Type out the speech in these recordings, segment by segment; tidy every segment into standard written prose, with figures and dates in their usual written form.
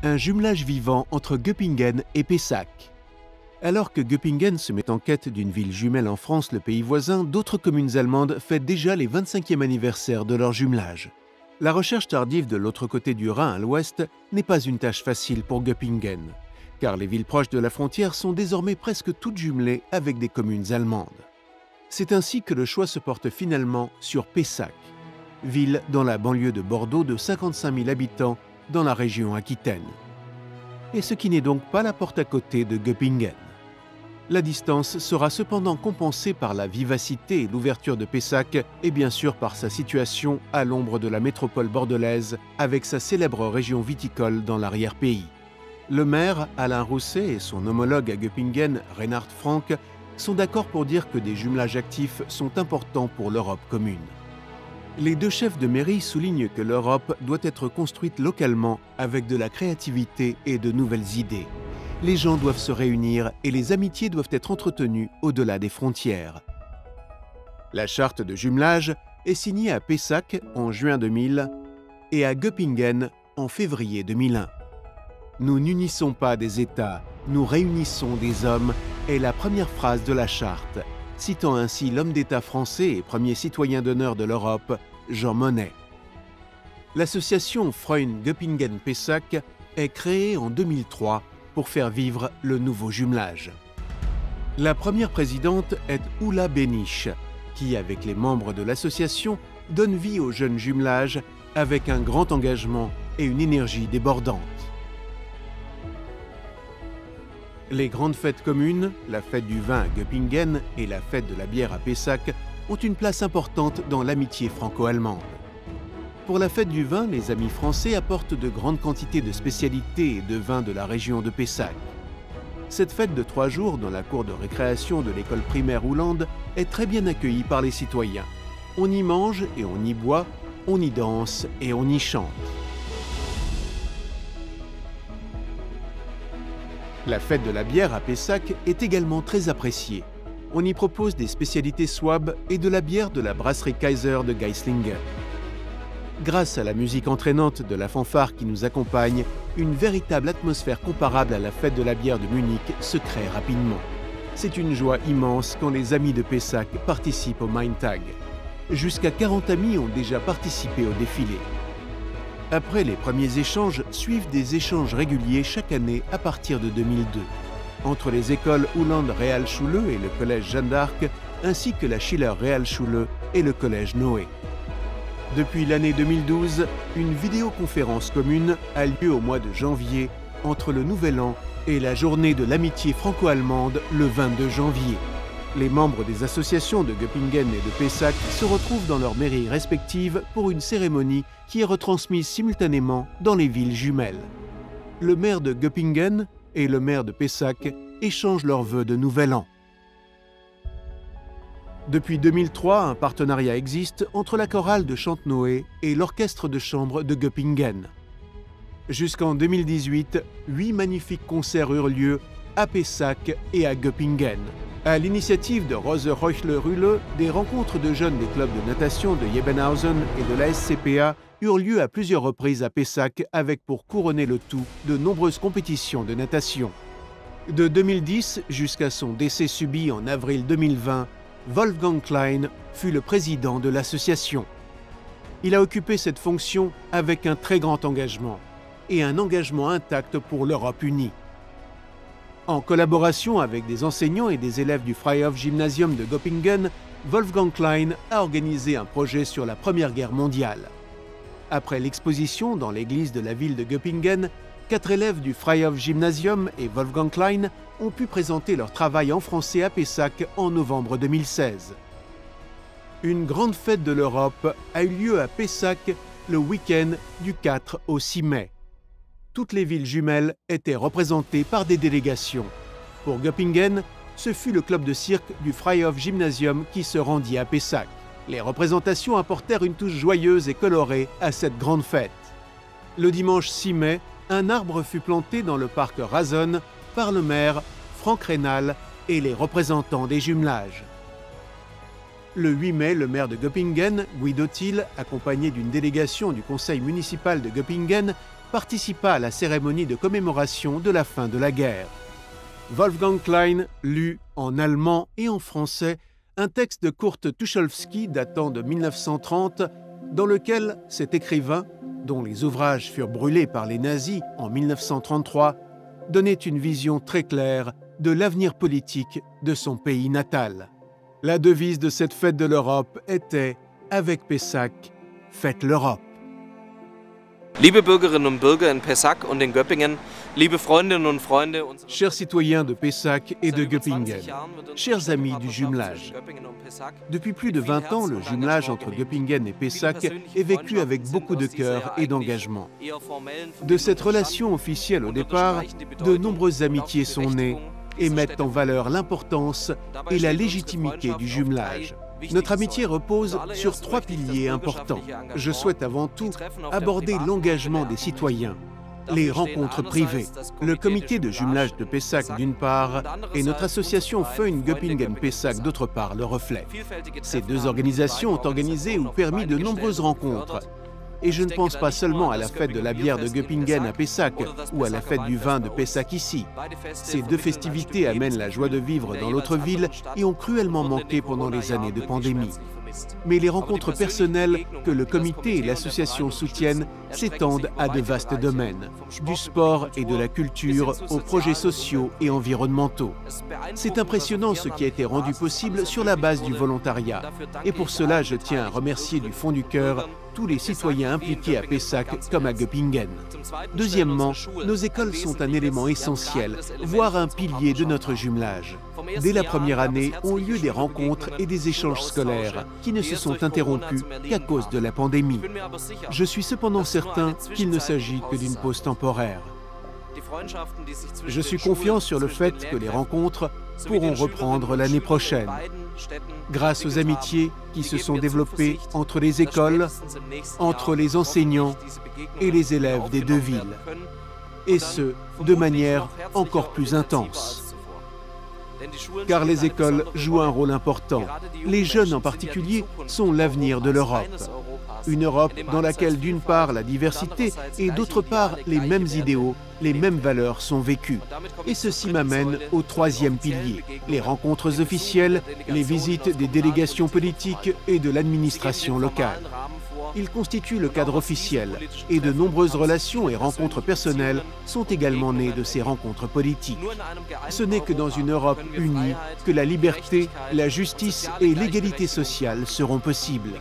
un jumelage vivant entre Göppingen et Pessac. Alors que Göppingen se met en quête d'une ville jumelle en France, le pays voisin, d'autres communes allemandes fêtent déjà les 25e anniversaire de leur jumelage. La recherche tardive de l'autre côté du Rhin à l'ouest n'est pas une tâche facile pour Göppingen, car les villes proches de la frontière sont désormais presque toutes jumelées avec des communes allemandes. C'est ainsi que le choix se porte finalement sur Pessac, ville dans la banlieue de Bordeaux de 55 000 habitants dans la région Aquitaine. Et ce qui n'est donc pas la porte à côté de Göppingen. La distance sera cependant compensée par la vivacité et l'ouverture de Pessac et bien sûr par sa situation à l'ombre de la métropole bordelaise avec sa célèbre région viticole dans l'arrière-pays. Le maire, Alain Rousset, et son homologue à Göppingen, Reinhard Frank, sont d'accord pour dire que des jumelages actifs sont importants pour l'Europe commune. Les deux chefs de mairie soulignent que l'Europe doit être construite localement avec de la créativité et de nouvelles idées. Les gens doivent se réunir et les amitiés doivent être entretenues au-delà des frontières. La charte de jumelage est signée à Pessac en juin 2000 et à Göppingen en février 2001. « Nous n'unissons pas des États, nous réunissons des hommes » est la première phrase de la charte, citant ainsi l'homme d'État français et premier citoyen d'honneur de l'Europe, Jean Monnet. L'association Freund Göppingen-Pessac est créée en 2003 pour faire vivre le nouveau jumelage. La première présidente est Ulla Benisch, qui, avec les membres de l'association, donne vie au jeune jumelage avec un grand engagement et une énergie débordante. Les grandes fêtes communes, la fête du vin à Göppingen et la fête de la bière à Pessac, ont une place importante dans l'amitié franco-allemande. Pour la fête du vin, les amis français apportent de grandes quantités de spécialités et de vins de la région de Pessac. Cette fête de 3 jours dans la cour de récréation de l'école primaire Hollande est très bien accueillie par les citoyens. On y mange et on y boit, on y danse et on y chante. La fête de la bière à Pessac est également très appréciée. On y propose des spécialités Swab et de la bière de la brasserie Kaiser de Geislinger. Grâce à la musique entraînante de la fanfare qui nous accompagne, une véritable atmosphère comparable à la fête de la bière de Munich se crée rapidement. C'est une joie immense quand les amis de Pessac participent au Main-Tag. Jusqu'à 40 amis ont déjà participé au défilé. Après les premiers échanges, suivent des échanges réguliers chaque année à partir de 2002, entre les écoles Hollande Realschule et le collège Jeanne d'Arc, ainsi que la Schiller Realschule et le collège Noé. Depuis l'année 2012, une vidéoconférence commune a lieu au mois de janvier entre le Nouvel An et la journée de l'amitié franco-allemande le 22 janvier. Les membres des associations de Göppingen et de Pessac se retrouvent dans leurs mairies respectives pour une cérémonie qui est retransmise simultanément dans les villes jumelles. Le maire de Göppingen et le maire de Pessac échangent leurs vœux de Nouvel An. Depuis 2003, un partenariat existe entre la chorale de Chantenoé et l'orchestre de chambre de Göppingen. Jusqu'en 2018, 8 magnifiques concerts eurent lieu à Pessac et à Göppingen. À l'initiative de Rose Reuchle-Rühle, des rencontres de jeunes des clubs de natation de Jebenhausen et de la SCPA eurent lieu à plusieurs reprises à Pessac avec pour couronner le tout de nombreuses compétitions de natation. De 2010 jusqu'à son décès subi en avril 2020, Wolfgang Klein fut le président de l'association. Il a occupé cette fonction avec un très grand engagement et un engagement intact pour l'Europe unie. En collaboration avec des enseignants et des élèves du Freihof Gymnasium de Göppingen, Wolfgang Klein a organisé un projet sur la Première Guerre mondiale. Après l'exposition dans l'église de la ville de Göppingen, 4 élèves du Freihof Gymnasium et Wolfgang Klein ont pu présenter leur travail en français à Pessac en novembre 2016. Une grande fête de l'Europe a eu lieu à Pessac le week-end du 4 au 6 mai. Toutes les villes jumelles étaient représentées par des délégations. Pour Göppingen, ce fut le club de cirque du Freihof Gymnasium qui se rendit à Pessac. Les représentations apportèrent une touche joyeuse et colorée à cette grande fête. Le dimanche 6 mai, un arbre fut planté dans le parc Razon par le maire Frank Reynal et les représentants des jumelages. Le 8 mai, le maire de Göppingen, Guido Thiel, accompagné d'une délégation du conseil municipal de Göppingen, participa à la cérémonie de commémoration de la fin de la guerre. Wolfgang Klein lut en allemand et en français un texte de Kurt Tucholsky datant de 1930, dans lequel cet écrivain, dont les ouvrages furent brûlés par les nazis en 1933, donnait une vision très claire de l'avenir politique de son pays natal. La devise de cette fête de l'Europe était « Avec Pessac, faites l'Europe ». Liebe Bürgerinnen und Bürger in Pessac und in Göppingen, liebe Freundinnen und Freunde, chers citoyens de Pessac et de Göppingen, chers amis du jumelage. Depuis plus de 20 ans, le jumelage entre Göppingen et Pessac est vécu avec beaucoup de cœur et d'engagement. De cette relation officielle au départ, de nombreuses amitiés sont nées et mettent en valeur l'importance et la légitimité du jumelage. Notre amitié repose sur 3 piliers importants. Je souhaite avant tout aborder l'engagement des citoyens, les rencontres privées, le comité de jumelage de Pessac d'une part et notre association Föhn Göppingen Pessac d'autre part le reflet. Ces 2 organisations ont organisé ou permis de nombreuses rencontres. Et je ne pense pas seulement à la fête de la bière de Göppingen à Pessac ou à la fête du vin de Pessac ici. Ces 2 festivités amènent la joie de vivre dans l'autre ville et ont cruellement manqué pendant les années de pandémie. Mais les rencontres personnelles que le comité et l'association soutiennent s'étendent à de vastes domaines, du sport et de la culture aux projets sociaux et environnementaux. C'est impressionnant ce qui a été rendu possible sur la base du volontariat. Et pour cela, je tiens à remercier du fond du cœur tous les citoyens impliqués à Pessac comme à Göppingen. Deuxièmement, nos écoles sont un élément essentiel, voire un pilier de notre jumelage. Dès la première année, ont lieu des rencontres et des échanges scolaires qui ne se sont interrompus qu'à cause de la pandémie. Je suis cependant certain qu'il ne s'agit que d'une pause temporaire. Je suis confiant sur le fait que les rencontres pourront reprendre l'année prochaine, grâce aux amitiés qui se sont développées entre les écoles, entre les enseignants et les élèves des 2 villes, et ce, de manière encore plus intense. Car les écoles jouent un rôle important. Les jeunes en particulier sont l'avenir de l'Europe. Une Europe dans laquelle d'une part la diversité et d'autre part les mêmes idéaux, les mêmes valeurs sont vécues. Et ceci m'amène au 3e pilier, les rencontres officielles, les visites des délégations politiques et de l'administration locale. Il constitue le cadre officiel et de nombreuses relations et rencontres personnelles sont également nées de ces rencontres politiques. Ce n'est que dans une Europe unie que la liberté, la justice et l'égalité sociale seront possibles.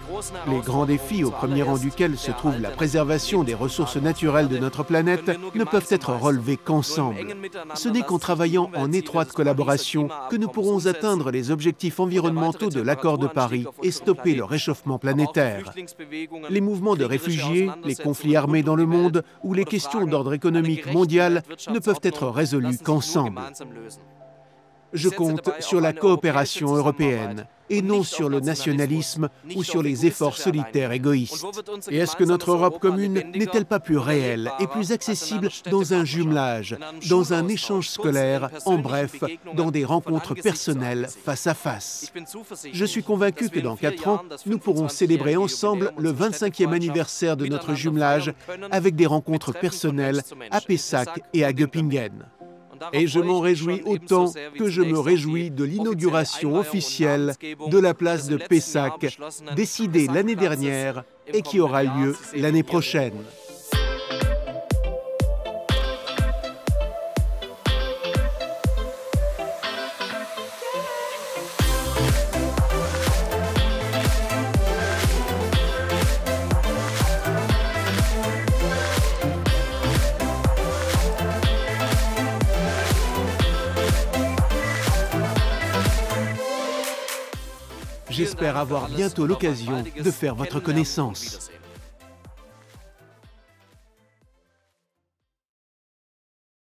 Les grands défis, au premier rang duquel se trouve la préservation des ressources naturelles de notre planète, ne peuvent être relevés qu'ensemble. Ce n'est qu'en travaillant en étroite collaboration que nous pourrons atteindre les objectifs environnementaux de l'accord de Paris et stopper le réchauffement planétaire. Les mouvements de réfugiés, les conflits armés dans le monde ou les questions d'ordre économique mondial ne peuvent être résolus qu'ensemble. Je compte sur la coopération européenne et non sur le nationalisme ou sur les efforts solitaires égoïstes. Et est-ce que notre Europe commune n'est-elle pas plus réelle et plus accessible dans un jumelage, dans un échange scolaire, en bref, dans des rencontres personnelles face à face? Je suis convaincu que dans 4 ans, nous pourrons célébrer ensemble le 25e anniversaire de notre jumelage avec des rencontres personnelles à Pessac et à Göppingen. Et je m'en réjouis autant que je me réjouis de l'inauguration officielle de la place de Pessac, décidée l'année dernière et qui aura lieu l'année prochaine. J'espère avoir bientôt l'occasion de faire votre connaissance.